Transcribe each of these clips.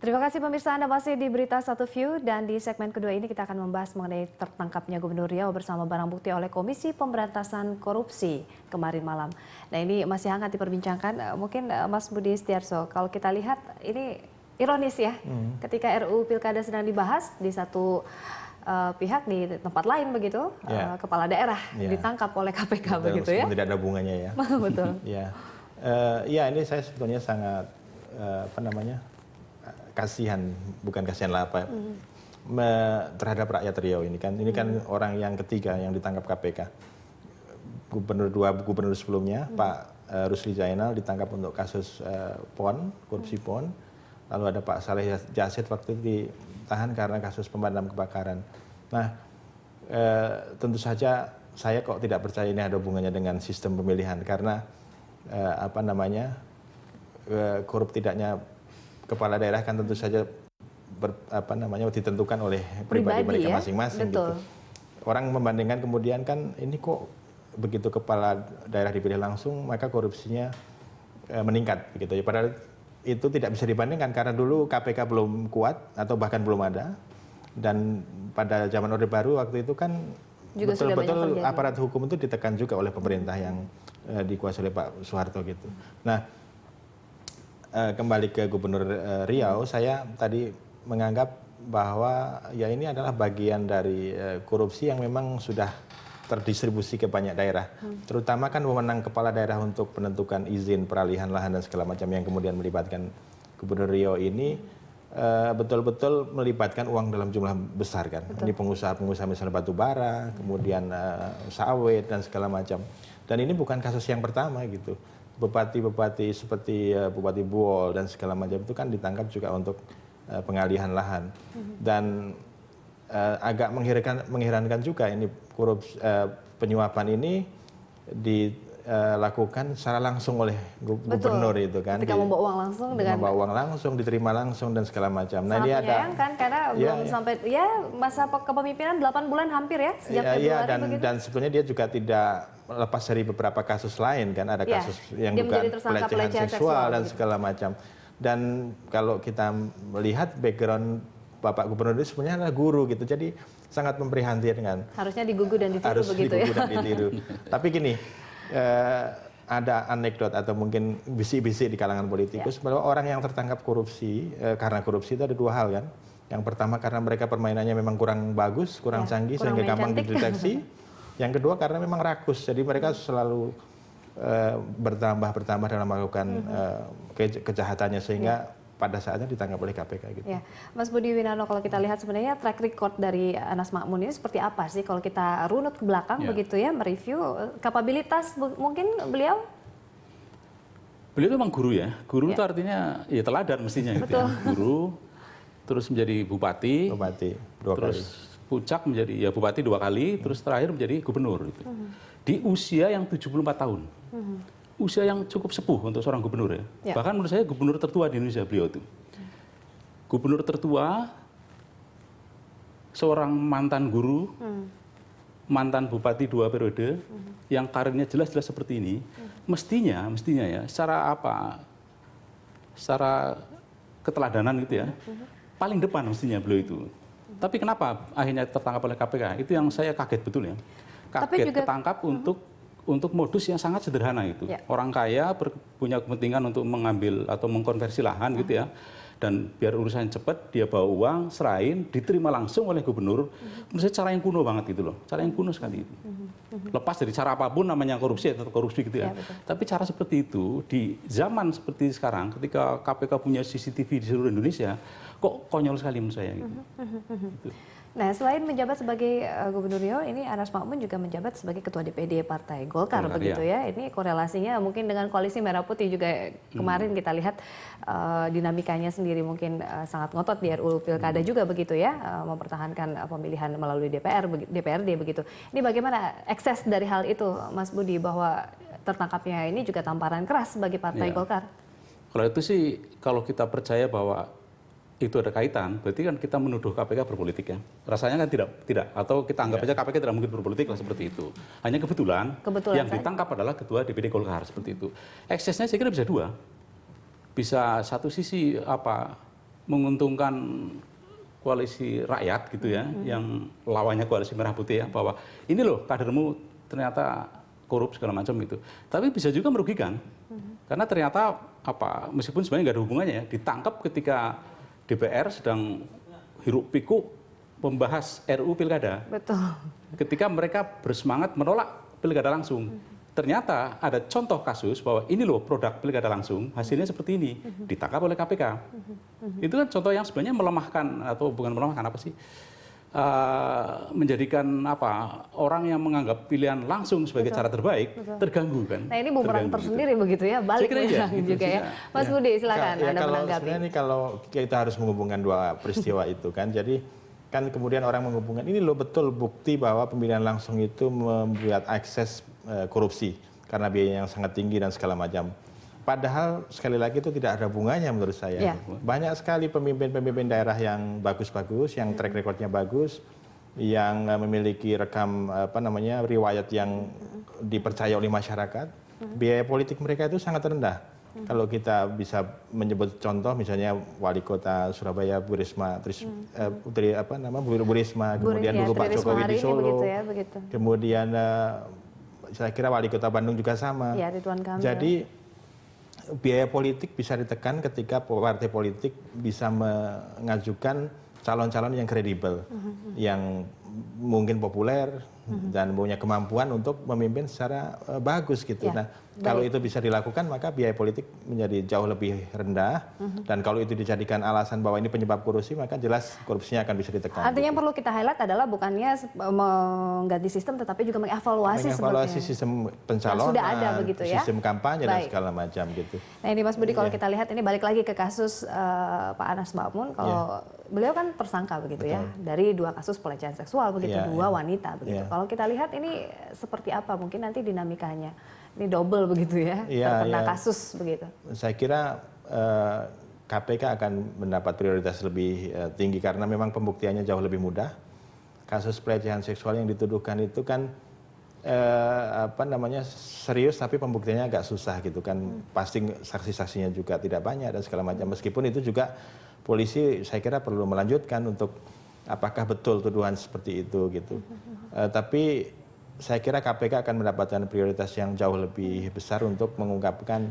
Terima kasih pemirsa, Anda masih di Berita Satu View dan di segmen kedua ini kita akan membahas mengenai tertangkapnya Gubernur Riau bersama barang bukti oleh Komisi Pemberantasan Korupsi kemarin malam. Nah ini masih hangat diperbincangkan, mungkin Mas Budi Setiarso, kalau kita lihat ini ironis ya, ketika RUU Pilkada sedang dibahas di satu pihak di tempat lain begitu, kepala daerah ditangkap oleh KPK. Betul, begitu ya. Tidak ada hubungannya ya. Betul. Ya ini saya sebetulnya sangat kasihan, bukan kasihan lah terhadap rakyat Riau ini kan. Ini kan orang yang ketiga yang ditangkap KPK. Dua gubernur sebelumnya, Pak Rusli Zainal ditangkap untuk kasus PON, korupsi PON. Lalu ada Pak Saleh Jasid waktu itu ditahan karena kasus pemadam kebakaran. Nah, tentu saja saya kok tidak percaya ini ada hubungannya dengan sistem pemilihan karena korup tidaknya kepala daerah kan tentu saja ditentukan oleh pribadi mereka masing-masing gitu. Orang membandingkan kemudian kan ini kok begitu kepala daerah dipilih langsung maka korupsinya meningkat begitu ya. Padahal itu tidak bisa dibandingkan karena dulu KPK belum kuat atau bahkan belum ada, dan pada zaman Orde Baru waktu itu kan betul-betul aparat hukum itu ditekan juga oleh pemerintah yang dikuasai oleh Pak Soeharto gitu. Nah, kembali ke Gubernur Riau, saya tadi menganggap bahwa ya ini adalah bagian dari korupsi yang memang sudah terdistribusi ke banyak daerah. Terutama kan wewenang kepala daerah untuk penentukan izin peralihan lahan dan segala macam yang kemudian melibatkan Gubernur Riau ini betul-betul melibatkan uang dalam jumlah besar kan. Ini pengusaha-pengusaha misalnya batu bara, kemudian sawit dan segala macam. Dan ini bukan kasus yang pertama gitu. Bupati-bupati seperti Bupati Buol dan segala macam itu kan ditangkap juga untuk pengalihan lahan. Dan agak mengherankan juga ini penyuapan ini dilakukan secara langsung oleh gubernur itu kan. Ketika membawa uang langsung membawa uang langsung, diterima langsung dan segala macam. Nah, ini ada kan karena belum sampai masa kepemimpinan 8 bulan hampir ya sejak Februari dan sebetulnya dia juga tidak lepas dari beberapa kasus lain kan, ada kasus yang bukan pelecehan seksual dan segala macam. Dan kalau kita melihat background Bapak Gubernur itu sebenarnya adalah guru gitu, jadi sangat memprihatinkan. Harusnya digugu dan ditiru begitu ya. Dan ditiru. Tapi gini, ada anekdot atau mungkin bisik-bisik di kalangan politikus bahwa orang yang tertangkap korupsi karena korupsi itu ada dua hal kan. Yang pertama karena mereka permainannya memang kurang bagus, kurang canggih sehingga gampang dideteksi. Yang kedua karena memang rakus, jadi mereka selalu bertambah dalam melakukan kejahatannya sehingga pada saatnya ditangkap oleh KPK gitu. Ya, Mas Budi Winarno, kalau kita lihat sebenarnya track record dari Anas Makmun ini seperti apa sih kalau kita runut ke belakang begitu ya, mereview kapabilitas mungkin beliau? Beliau itu memang guru ya. Guru itu artinya ya teladan mestinya gitu ya. Guru, terus menjadi bupati terus puncak menjadi ya bupati 2 kali, terus terakhir menjadi gubernur gitu. Di usia yang 74 tahun. Usia yang cukup sepuh untuk seorang gubernur ya. Bahkan menurut saya gubernur tertua di Indonesia beliau itu. Gubernur tertua, seorang mantan guru, mantan bupati 2 periode, yang karirnya jelas-jelas seperti ini, mestinya ya, secara keteladanan gitu ya, paling depan mestinya beliau itu. Tapi kenapa akhirnya tertangkap oleh KPK? Itu yang saya kaget betul ya. Kaget ketangkap untuk modus yang sangat sederhana itu. Orang kaya punya kepentingan untuk mengambil atau mengkonversi lahan gitu ya. Dan biar urusannya cepat, dia bawa uang, serahin, diterima langsung oleh gubernur. Menurut saya cara yang kuno banget gitu loh. Cara yang kuno sekali itu. Lepas dari cara apapun namanya korupsi atau korupsi gitu ya. Tapi cara seperti itu di zaman seperti sekarang ketika KPK punya CCTV di seluruh Indonesia, kok konyol sekali menurut saya gitu. Nah, selain menjabat sebagai Gubernur Riau, ini Anas Makmun juga menjabat sebagai Ketua DPD Partai Golkar begitu ya. Ini korelasinya mungkin dengan koalisi Merah Putih juga kemarin kita lihat dinamikanya sendiri mungkin sangat ngotot di RUU Pilkada juga begitu ya, mempertahankan pemilihan melalui DPRD begitu. Ini bagaimana ekses dari hal itu, Mas Budi, bahwa tertangkapnya ini juga tamparan keras bagi Partai Golkar? Kalau itu sih, kalau kita percaya bahwa itu ada kaitan, berarti kan kita menuduh KPK berpolitik ya. Rasanya kan tidak. Atau kita anggap aja KPK tidak mungkin berpolitik lah seperti itu. Hanya kebetulan yang ditangkap adalah Ketua DPD Golkar seperti itu. Eksesnya saya kira bisa dua. Bisa satu sisi menguntungkan koalisi rakyat gitu ya, yang lawannya koalisi merah putih ya, bahwa ini loh kadermu ternyata korup segala macam gitu. Tapi bisa juga merugikan, karena ternyata meskipun sebenarnya nggak ada hubungannya ya, ditangkap ketika DPR sedang hiruk pikuk membahas RUU Pilkada. Betul. Ketika mereka bersemangat menolak pilkada langsung. Ternyata ada contoh kasus bahwa ini loh produk pilkada langsung, hasilnya seperti ini, ditangkap oleh KPK. Itu kan contoh yang sebenarnya melemahkan, atau bukan melemahkan, menjadikan orang yang menganggap pilihan langsung sebagai cara terbaik terganggu kan. Nah ini bumerang tersendiri gitu. Begitu ya, balik gitu juga ya. Mas Budi silakan Anda menanggapi. Sebenarnya ini kalau kita harus menghubungkan dua peristiwa itu kan, jadi kan kemudian orang menghubungkan ini loh betul bukti bahwa pemilihan langsung itu membuat akses korupsi karena biayanya yang sangat tinggi dan segala macam. Padahal sekali lagi itu tidak ada hubungannya menurut saya. Banyak sekali pemimpin-pemimpin daerah yang bagus-bagus, yang track recordnya bagus, yang memiliki rekam riwayat yang dipercaya oleh masyarakat. Biaya politik mereka itu sangat rendah. Kalau kita bisa menyebut contoh misalnya wali kota Surabaya Bu Risma, Bu Risma, kemudian dulu Pak Jokowi di Solo, kemudian saya kira wali kota Bandung juga sama. Ya, Ridwan Kamil. Jadi biaya politik bisa ditekan ketika partai politik bisa mengajukan calon-calon yang kredibel, yang mungkin populer dan punya kemampuan untuk memimpin secara bagus gitu. Nah, kalau itu bisa dilakukan maka biaya politik menjadi jauh lebih rendah, dan kalau itu dijadikan alasan bahwa ini penyebab korupsi maka jelas korupsinya akan bisa ditekan. Artinya yang perlu kita highlight adalah bukannya mengganti sistem tetapi juga mengevaluasi sistem pencalonan, sudah ada begitu ya, sistem kampanye dan segala macam gitu. Nah ini Mas Budi, kalau kita lihat ini balik lagi ke kasus Pak Anas Ma'amun, kalau beliau kan tersangka begitu ya dari 2 kasus pelecehan seksual begitu, 2 wanita begitu. Kalau kita lihat ini seperti apa mungkin nanti dinamikanya? Ini double begitu ya, terkena kasus begitu. Saya kira KPK akan mendapat prioritas lebih tinggi karena memang pembuktiannya jauh lebih mudah. Kasus pelecehan seksual yang dituduhkan itu kan serius tapi pembuktiannya agak susah gitu kan. Pasti saksi-saksinya juga tidak banyak dan segala macam. Meskipun itu juga polisi saya kira perlu melanjutkan untuk apakah betul tuduhan seperti itu gitu. Tapi saya kira KPK akan mendapatkan prioritas yang jauh lebih besar untuk mengungkapkan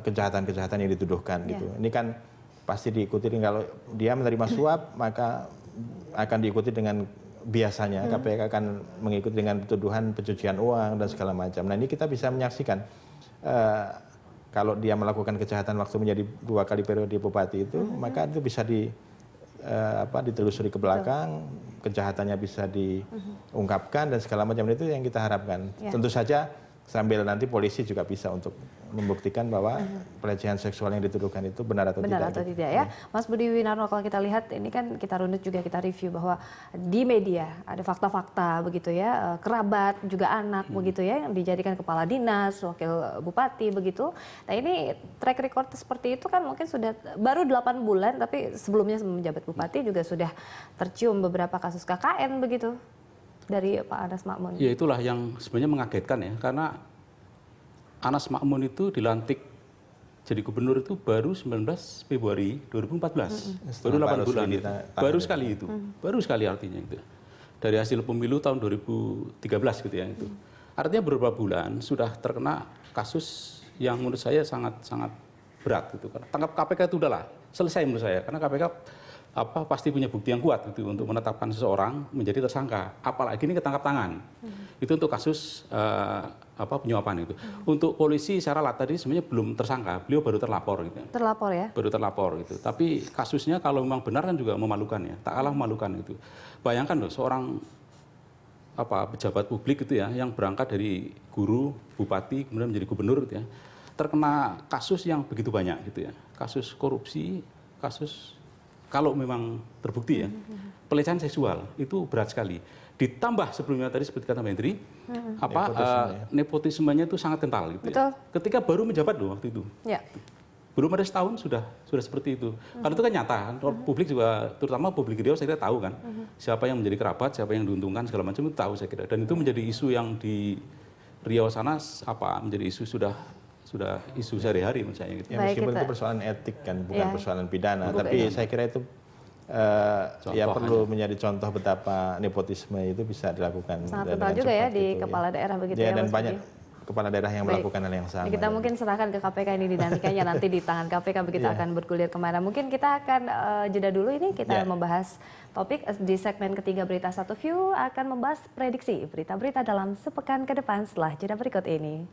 kejahatan-kejahatan yang dituduhkan gitu. Ini kan pasti diikuti, kalau dia menerima suap maka akan diikuti dengan biasanya KPK akan mengikuti dengan tuduhan pencucian uang dan segala macam. Nah ini kita bisa menyaksikan kalau dia melakukan kejahatan waktu menjadi 2 kali periode bupati itu, maka itu bisa ditelusuri ke belakang, kejahatannya bisa diungkapkan dan segala macam. Itu yang kita harapkan. Tentu saja sambil nanti polisi juga bisa untuk membuktikan bahwa pelecehan seksual yang dituduhkan itu benar atau tidak. Ya. Mas Budi Winarno, kalau kita lihat ini kan kita runut juga, kita review bahwa di media ada fakta-fakta begitu ya, kerabat juga anak begitu ya yang dijadikan kepala dinas, wakil bupati begitu. Nah ini track record seperti itu kan mungkin sudah baru 8 bulan, tapi sebelumnya menjabat bupati juga sudah tercium beberapa kasus KKN begitu dari Pak Anas Ma'amun. Ya itulah yang sebenarnya mengagetkan ya, karena Anas Ma'amun itu dilantik jadi gubernur itu baru 19 Februari 2014. Baru 8 bulan itu. Baru sekali itu. Baru sekali artinya itu. Dari hasil pemilu tahun 2013 gitu ya itu. Artinya beberapa bulan sudah terkena kasus yang menurut saya sangat berat gitu. Karena tangkap KPK itu udahlah selesai menurut saya, karena KPK pasti punya bukti yang kuat gitu untuk menetapkan seseorang menjadi tersangka. Apalagi ini ketangkap tangan. Itu untuk kasus penyuapan itu. Untuk polisi secara tadi sebenarnya belum tersangka, beliau baru terlapor gitu. Terlapor ya? Baru terlapor gitu. Tapi kasusnya kalau memang benar kan juga memalukan ya. Tak kalah memalukan itu. Bayangkan loh seorang pejabat publik gitu ya yang berangkat dari guru, bupati, kemudian menjadi gubernur gitu ya. Terkena kasus yang begitu banyak gitu ya. Kasus korupsi, kasus kalau memang terbukti ya, pelecehan seksual itu berat sekali. Ditambah sebelumnya tadi seperti kata Menteri, nepotismenya itu sangat kental gitu ya. Ketika baru menjabat loh waktu itu. Ya. Belum ada setahun sudah seperti itu. Karena itu kan nyata, publik juga, terutama publik Riau saya kira tahu kan, siapa yang menjadi kerabat, siapa yang diuntungkan segala macam itu tahu saya kira. Dan itu menjadi isu yang di Riau sana menjadi isu sudah sudah isu sehari-hari menurut saya gitu. Ya, meskipun itu persoalan etik kan, bukan persoalan pidana, tapi saya kira itu ya perlu menjadi contoh betapa nepotisme itu bisa dilakukan. Sangat total juga ya di kepala daerah begitu ya. Dan banyak kepala daerah yang melakukan hal yang sama. Kita mungkin serahkan ke KPK ini dinamikanya nanti di tangan KPK begitu akan bergulir kemana. Mungkin kita akan jeda dulu ini kita membahas topik di segmen ketiga Berita Satu View akan membahas prediksi berita-berita dalam sepekan ke depan setelah jeda berikut ini.